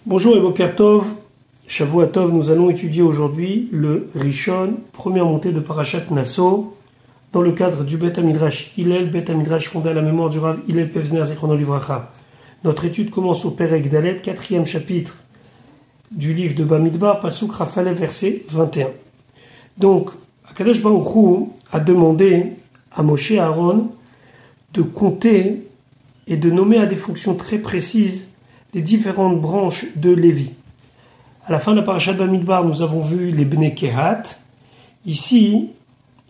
Bonjour et Boker Tov, Shavua Tov, nous allons étudier aujourd'hui le Rishon, première montée de Parashat Nasso, dans le cadre du Bet HaMidrash Hillel, Bet HaMidrash fondé à la mémoire du Rav Hillel Pevzner Zichrono Livracha. Notre étude commence au Perek Dalet, quatrième chapitre du livre de Bamidbar, Pasuk Rafale, verset 21. Donc, Akadosh Baruch Hu a demandé à Moshe et Aaron de compter et de nommer à des fonctions très précises les différentes branches de Lévi. À la fin de la parasha de Bamidbar, nous avons vu les Bnei Kehat. Ici,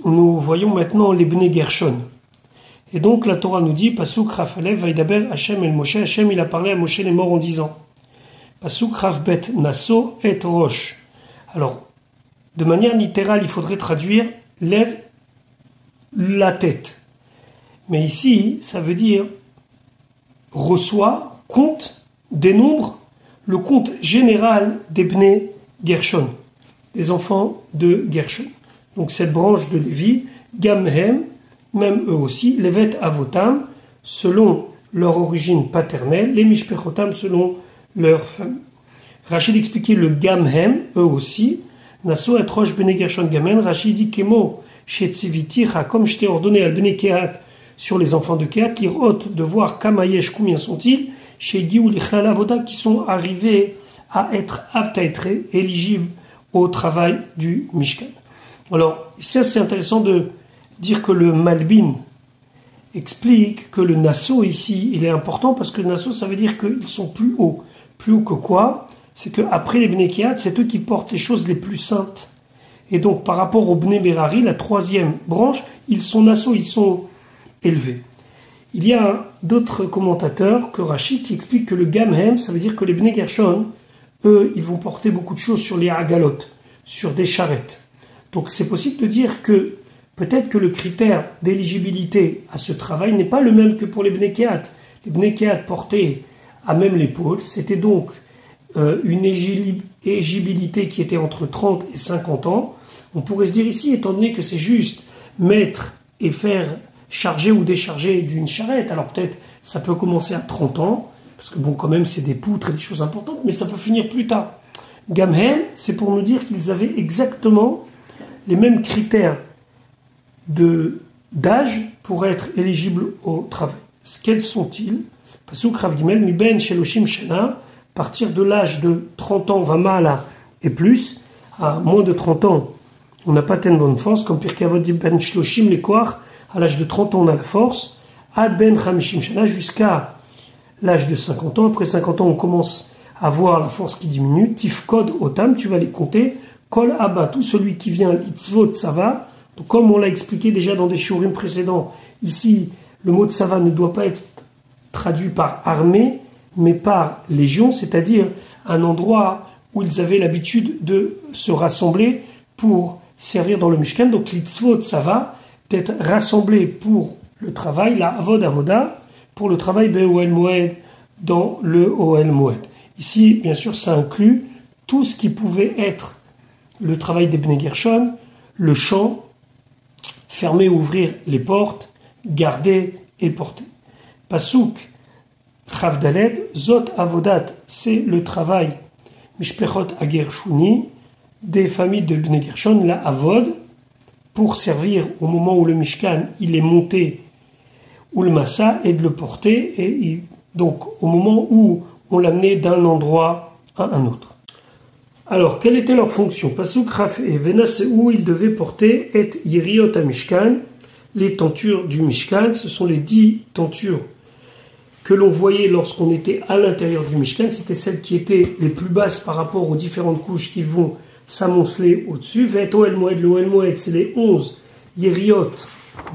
nous voyons maintenant les Bnei Gershon. Et donc la Torah nous dit, Pasuk Rafalev Vaidaber Hashem el Moshe. Hashem, il a parlé à Moshe les morts en disant, Pasuk Rafbet Nasso et Rosh. Alors, de manière littérale, il faudrait traduire lève la tête. Mais ici, ça veut dire reçoit, compte, dénombre le compte général des Bnei Gershon, des enfants de Gershon. Donc cette branche de Lévi, Gamhem, même eux aussi, Levet Avotam, selon leur origine paternelle, les Mishpechotam selon leur famille. Rachid expliquait le Gamhem, eux aussi, Nasso et Rosh Bnei Gershon Gamen, Rachid dit Kemo, Shetziviti, comme je t'ai ordonné à Bnei Kehat sur les enfants de Kehat, l'irot de voir Kamayesh, combien sont-ils, chez Guiou l'Ichlal Avoda, qui sont arrivés à être aptes à être éligibles au travail du Mishkan. Alors, ici, c'est intéressant de dire que le Malbin explique que le Nasso ici, il est important parce que le Nasso, ça veut dire qu'ils sont plus hauts. Plus haut que quoi? C'est qu'après les Bnei Kehat, c'est eux qui portent les choses les plus saintes. Et donc, par rapport aux Bnei Merari, la troisième branche, ils sont Nasso, ils sont élevés. Il y a d'autres commentateurs que Rachid qui expliquent que le Gamhem, ça veut dire que les Bnei Gershon, eux, ils vont porter beaucoup de choses sur les Hagalot, sur des charrettes. Donc c'est possible de dire que peut-être que le critère d'éligibilité à ce travail n'est pas le même que pour les Bnei Kehat. Les Bnei Kehat portaient à même l'épaule, c'était donc une éligibilité qui était entre 30 et 50 ans. On pourrait se dire ici, étant donné que c'est juste mettre et faire charger ou décharger d'une charrette, alors peut-être ça peut commencer à 30 ans, parce que bon, quand même, c'est des poutres et des choses importantes, mais ça peut finir plus tard. Gamhem, c'est pour nous dire qu'ils avaient exactement les mêmes critères d'âge pour être éligibles au travail. Quels sont-ils? Pasuk Rav Gimel, mi ben sheloshim shena, à partir de l'âge de 30 ans, vamala et plus, à moins de 30 ans, on n'a pas tellement de force, comme Pirkei Avot dit ben shloshim les koach, à l'âge de 30 ans, on a la force, ad ben chamishim shana, jusqu'à l'âge de 50 ans. Après 50 ans, on commence à voir la force qui diminue. Tifkod otam, tu vas les compter. Kol abba, tout celui qui vient itzvot tsava. Donc, comme on l'a expliqué déjà dans des shiurim précédents, ici, le mot tsava ne doit pas être traduit par armée, mais par légion, c'est-à-dire un endroit où ils avaient l'habitude de se rassembler pour servir dans le Mishkan. Donc, l'itzvot tsava, d'être rassemblés pour le travail, la avod avoda, pour le travail be'oel moed, dans le oel moed. Ici, bien sûr, ça inclut tout ce qui pouvait être le travail des Bnei Gershon, le chant, fermer ou ouvrir les portes, garder et porter. Pasuk Chavdalet, Zot Avodat, c'est le travail Mishpechot Agershuni, des familles de Bnei Gershon, la avod, pour servir au moment où le Mishkan il est monté, ou le Massa, et de le porter, et donc au moment où on l'amenait d'un endroit à un autre. Alors, quelle était leur fonction? Pasuk Raf et Venas, où ils devaient porter et Yeriot à Mishkan, les tentures du Mishkan, ce sont les 10 tentures que l'on voyait lorsqu'on était à l'intérieur du Mishkan, c'était celles qui étaient les plus basses par rapport aux différentes couches qui vont s'amonceler au-dessus. Vet Oel Moed, le Oel Moed, c'est les 11 Yeriot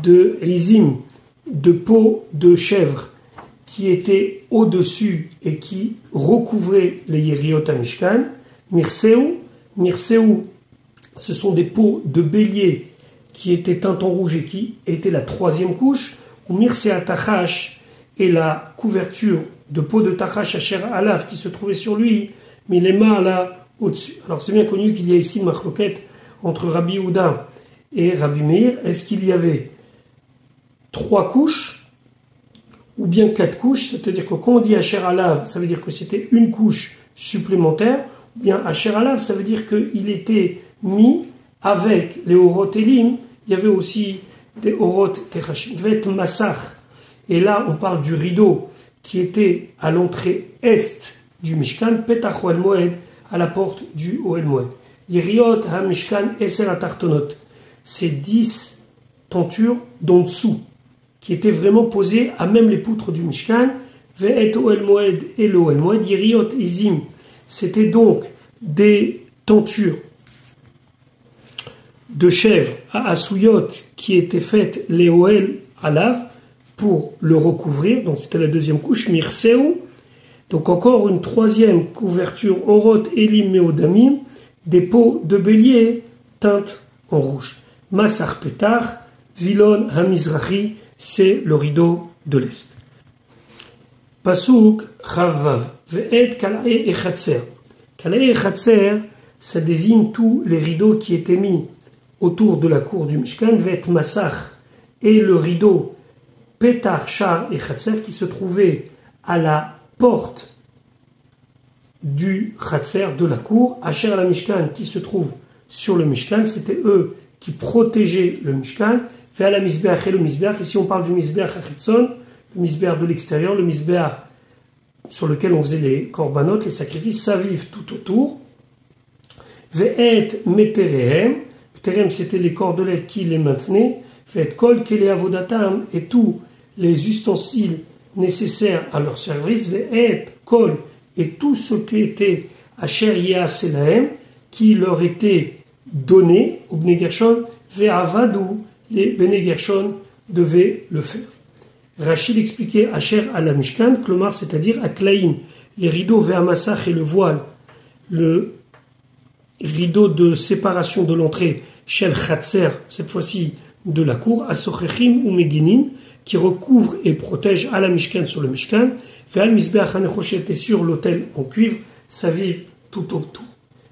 de Rizim, de peau de chèvre, qui étaient au-dessus et qui recouvraient les Yeriot à Mishkan. Mirseu, ce sont des peaux de bélier qui étaient teintes en rouge et qui étaient la troisième couche. Ou Mirsea Tachash et la couverture de peau de Tachash Asher Alaf qui se trouvait sur lui, mais les mains là au-dessus. Alors c'est bien connu qu'il y a ici une machloket entre Rabbi Yehuda et Rabbi Meir. Est-ce qu'il y avait 3 couches ou bien 4 couches? C'est-à-dire que quand on dit Asher Alav, ça veut dire que c'était une couche supplémentaires, ou bien Asher Alav, ça veut dire qu'il était mis avec les Orot Elim, il y avait aussi des Orot Techashim. Il devait être Massach. Et là, on parle du rideau qui était à l'entrée est du Mishkan, Petach Oel Moed, à la porte du Oel Moed. Yeriot ha-Mishkan Eser Atartonot. C'est 10 tentures d'en dessous, qui étaient vraiment posées à même les poutres du Mishkan. Ve'et Oel Moed et le Oel Moed. Yeriot Izim. C'était donc des tentures de chèvres à Assouyot qui étaient faites les Oel Alav pour le recouvrir. Donc c'était la deuxième couche. Mirseu. Donc encore une troisième couverture Orot Elim Meodamim, des peaux de bélier teintes en rouge. Masar Petach, Vilon Hamizrahi, c'est le rideau de l'Est. Pasuk Chavav, Ve'et Kalae Echatser. Kalae Echatser, ça désigne tous les rideaux qui étaient mis autour de la cour du Mishkan, Ve'et Masach, et le rideau Petach Shar Echatser qui se trouvait à la porte du Khatser, de la cour, Asher la Mishkan qui se trouve sur le Mishkan, c'était eux qui protégeaient le Mishkan, Ve'al la Mizbeach et le Mizbeach, ici on parle du Mizbeach Achitzon, le Mizbeach de l'extérieur, le Mizbeach sur lequel on faisait les korbanot, les sacrifices, ça vive tout autour, Ve'et Meterehem, Meterehem c'était les cordelettes qui les maintenaient, Ve'et Kol Kele Avodatam et tous les ustensiles nécessaires à leur service, Ve'et Kol et tout ce qui était Asher Yaselahem, qui leur était donné au Bnei Gershon, Ve'avadou, les Bnei Gershon devaient le faire. Rachid expliquait Asher à la Mishkan, Klomar, c'est-à-dire à Klaïm, les rideaux Ve'amasach et le voile, le rideau de séparation de l'entrée, Shel Khatser, cette fois-ci de la cour, Asochechim ou Meginim, qui recouvre et protège à la Mishkan sur le Mishkan, Ve'al Mizbeach HaNechoshet et sur l'autel en cuivre, ça vive tout autour.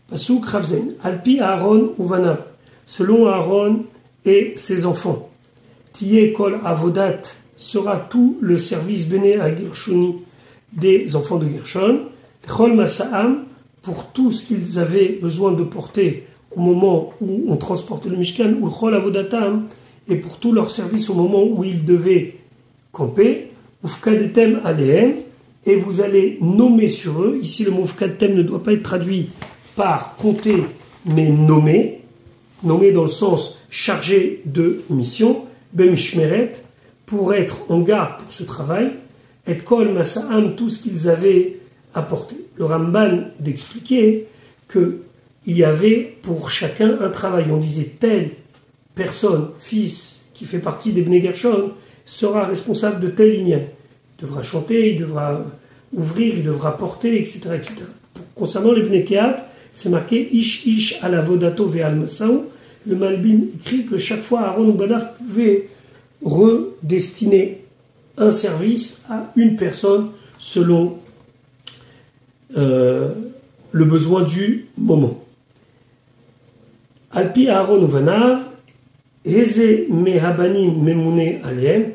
Pasuk Ravzen, Alpi Aaron Uvanav, selon Aaron et ses enfants. Tiye Kol Avodat sera tout le service Béné à Gershoni des enfants de Gershon, Chol Masa'am, pour tout ce qu'ils avaient besoin de porter au moment où on transportait le Mishkan, ou Chol Avodatam, et pour tout leur service au moment où ils devaient camper, Ufkadetem Alehem, et vous allez nommer sur eux. Ici, le mot Ufkadetem ne doit pas être traduit par compter, mais nommer. Nommer dans le sens chargé de mission. Bemishmeret, pour être en garde pour ce travail. Et Kol Masa'am, tout ce qu'ils avaient apporté. Le Ramban d'expliquer qu'il y avait pour chacun un travail. On disait telle personne, fils, qui fait partie des Bnei Gershon, sera responsable de tel lignes. Il devra chanter, il devra ouvrir, il devra porter, etc. etc. Concernant les Bnei Kehat, c'est marqué Ish Ish ala vodato ve'al masaou. Le Malbim écrit que chaque fois Aaron ou Banav pouvait redestiner un service à une personne selon le besoin du moment. Alpi Aaron ou Banav, Heze mehabanim memune aliem,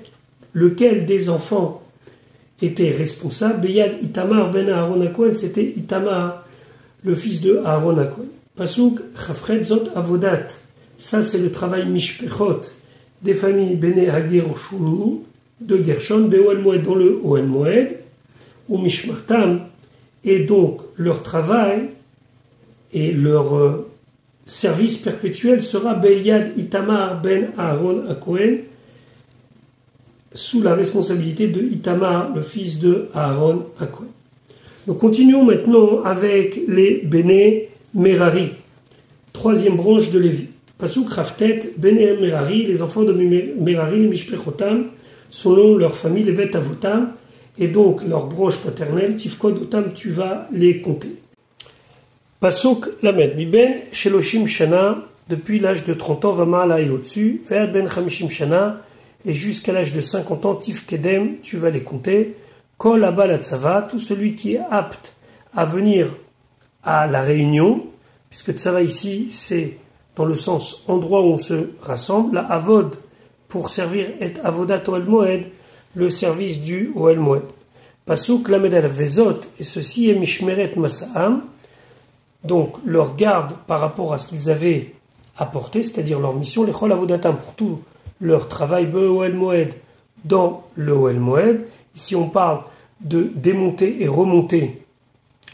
lequel des enfants était responsable. Beyad Itamar ben Aaron HaKohen, c'était Itamar, le fils de Aaron HaKohen. Pasuk Chafred Zot Avodat, ça c'est le travail Mishpechot des familles Bene Hagershuni de Gershon, Be'oel Moed dans le Oel Moed, ou Mishmartam, et donc leur travail et leur service perpétuel sera Beyad Itamar ben Aaron HaKohen, sous la responsabilité de Itamar, le fils de Aaron HaKohen. Nous continuons maintenant avec les Béné Merari, troisième branche de Lévi. Pasuk Raftet, Béné Merari, les enfants de Merari, les Mishpechotam, selon leur famille, les Bet Avotam, et donc leur branche paternelle, Tifkod Otam, tu vas les compter. Pasuk Lamed, Miben Sheloshim Shana, depuis l'âge de 30 ans, Vamala et au-dessus, Ve'ad Ben Chamishim Shana, et jusqu'à l'âge de 50 ans, Tifkedem, tu vas les compter. Kol Abal Atzava, tout celui qui est apte à venir à la réunion, puisque Tzava ici, c'est dans le sens endroit où on se rassemble, la Avod, pour servir et Avodat Oel Moed, le service du Oel Moed. Pasuk lamed al vezot, et ceci est mishmeret masaam, donc leur garde par rapport à ce qu'ils avaient apporté, c'est-à-dire leur mission, les chol avodatam, pour tout leur travail, be'oel moed, dans le oel moed. Ici on parle de démonter et remonter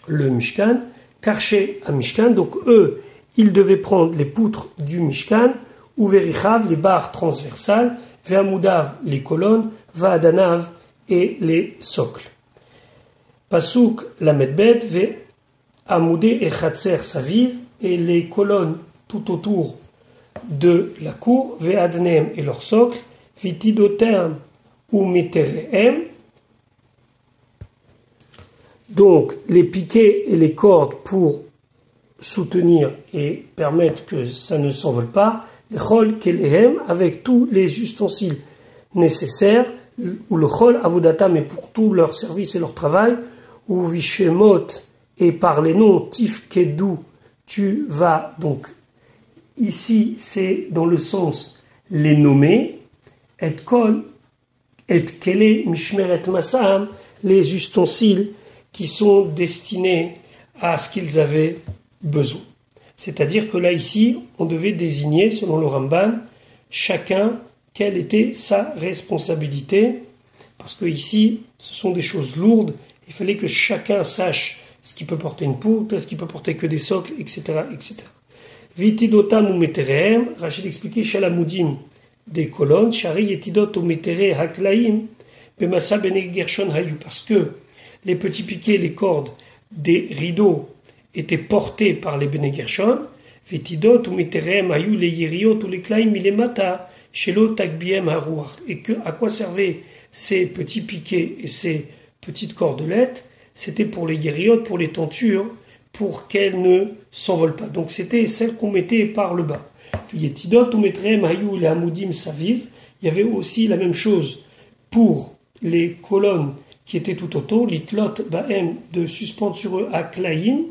le mishkan, karché à mishkan, donc eux, ils devaient prendre les poutres du mishkan, ou verichav, les barres transversales, ve'amoudav, les colonnes, va'adanav, et les socles. Pasuk lamed bet, ve'amoudé et chatser saviv, et les colonnes tout autour de la cour, ve'adnem et leurs socles, vitidotem ou metereem. Donc les piquets et les cordes pour soutenir et permettre que ça ne s'envole pas, les chol kelehem, avec tous les ustensiles nécessaires, ou le chol avodatam, mais pour tout leur service et leur travail, ou vishemot, et par les noms tif kedou, tu vas, donc ici c'est dans le sens les nommer, et kol, et kele mishmeret masam, les ustensiles qui sont destinés à ce qu'ils avaient besoin. C'est-à-dire que là, ici, on devait désigner, selon le Ramban, chacun, quelle était sa responsabilité, parce que ici, ce sont des choses lourdes, il fallait que chacun sache ce qui peut porter une poutre, ce qui peut porter que des socles, etc., etc. Vitidotam ou metereem, Rachid expliquait, shalamoudim, des colonnes, shari etidot ou metere haklaim, bemasa bene gershon hayu, parce que les petits piquets, les cordes des rideaux étaient portés par les Bene Gershon, Vitidot ou Meterem, Ayou, les Yeriot ou les Klaim, Milemata, Shelo Takbiem Harouach. Et que, à quoi servaient ces petits piquets et ces petites cordelettes? C'était pour les Yeriot, pour les tentures, pour qu'elles ne s'envolent pas. Donc c'était celles qu'on mettait par le bas. Vitidot ou Meterem, Ayou, les Hamoudim Saviv. Il y avait aussi la même chose pour les colonnes qui étaient tout autour, l'itlot ba'em, de suspendre sur eux à klaïm,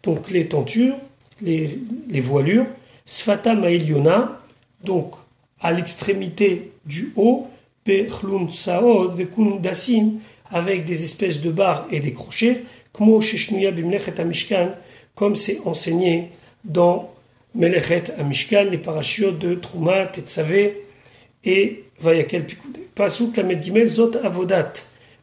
donc les tentures, les voilures, sfata ma'iliona, donc à l'extrémité du haut, bechlun saod, vekun dasim, avec des espèces de barres et des crochets, kmo sheshnuya bimlechet amishkan, comme c'est enseigné dans Melechet amishkan, les parachutes de Trouma, Tetzavé et Vayakel Pikoudé. Pasuk lamed gimel zot avodat.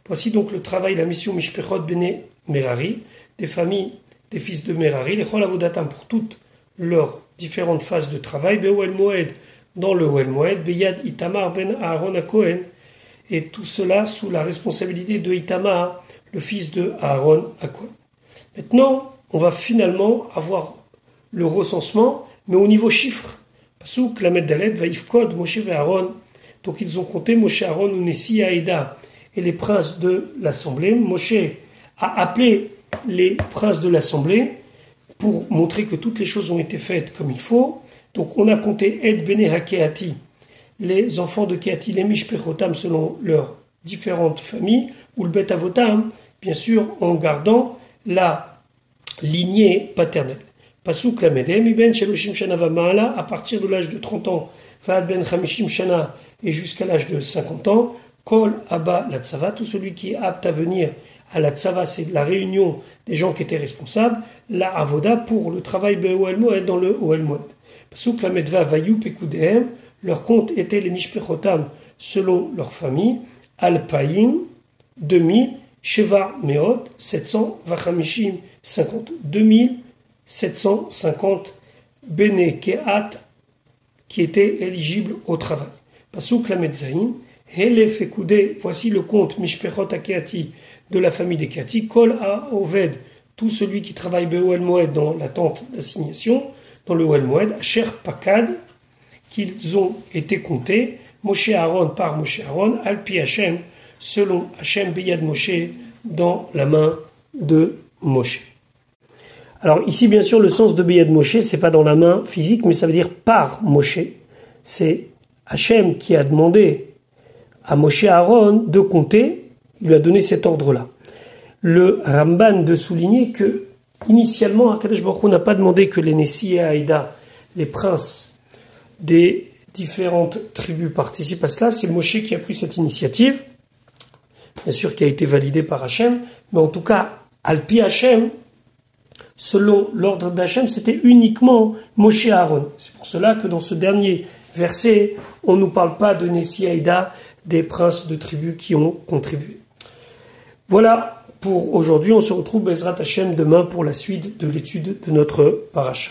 Voici donc le travail, la mission Mishpechot Bene Merari, des familles des fils de Merari, les Chol Avodatam pour toutes leurs différentes phases de travail, Be'oel Moed, dans le Oel Moed, Beyad Itamar Ben Aaron à Cohen, et tout cela sous la responsabilité de Itamar, le fils de Aaron à Cohen. Maintenant, on va finalement avoir le recensement, mais au niveau chiffre. Pasuk Lamed Dalet, Vaifkod, Moshe et Aaron. Donc ils ont compté Moshe, Aaron, Unessi, Aïda, et les princes de l'assemblée. Moshe a appelé les princes de l'assemblée pour montrer que toutes les choses ont été faites comme il faut. Donc on a compté Ed Bene HaKeati, les enfants de Keati, les Mishpechotam selon leurs différentes familles, ou le Bet Avotam, bien sûr en gardant la lignée paternelle. Pasuk Lamedem, Iben Sheloshim Shana Vamala, à partir de l'âge de 30 ans, Fahad Ben Chamishim Shana, et jusqu'à l'âge de 50 ans, Kol Abba la Tzava, tout celui qui est apte à venir à la Tzava, c'est la réunion des gens qui étaient responsables, la Avoda pour le travail Be'oel Moed dans le Oel Moed. Pasuk la Medva Vayu Pekudehem, leur compte était les Mishpechotam selon leur famille, Alpaïm, 2000, Sheva Meot, 700, Vachamishim, 50, 2750, Bene Kehat, qui étaient éligibles au travail. Pasuk la Medzaïm, Hele Fekudé, voici le compte Mishpechot Akeati de la famille des Keati, Kol a Oved, tout celui qui travaille Be'oel Moed dans la tente d'assignation, dans le Oel Moed, Asher Pakad, qu'ils ont été comptés, Moshe Aaron par Moshe Aaron, Alpi Hashem, selon Hashem Beyad Moshe, dans la main de Moshe. Alors ici, bien sûr, le sens de Beyad Moshe, c'est pas dans la main physique, mais ça veut dire par Moshe. C'est Hashem qui a demandé à Moshe Aaron de compter, il lui a donné cet ordre-là. Le Ramban de souligner que, initialement, Akadosh Baruch Hu n'a pas demandé que les Nessi et Aïda, les princes des différentes tribus, participent à cela, c'est Moshe qui a pris cette initiative. bien sûr, qui a été validé par Hachem, mais en tout cas, Alpi Hachem, selon l'ordre d'Hachem, c'était uniquement Moshe Aaron. C'est pour cela que dans ce dernier verset, on ne nous parle pas de Nessi Haïda, des princes de tribus qui ont contribué. Voilà pour aujourd'hui. On se retrouve Bezrat Hachem demain pour la suite de l'étude de notre paracha.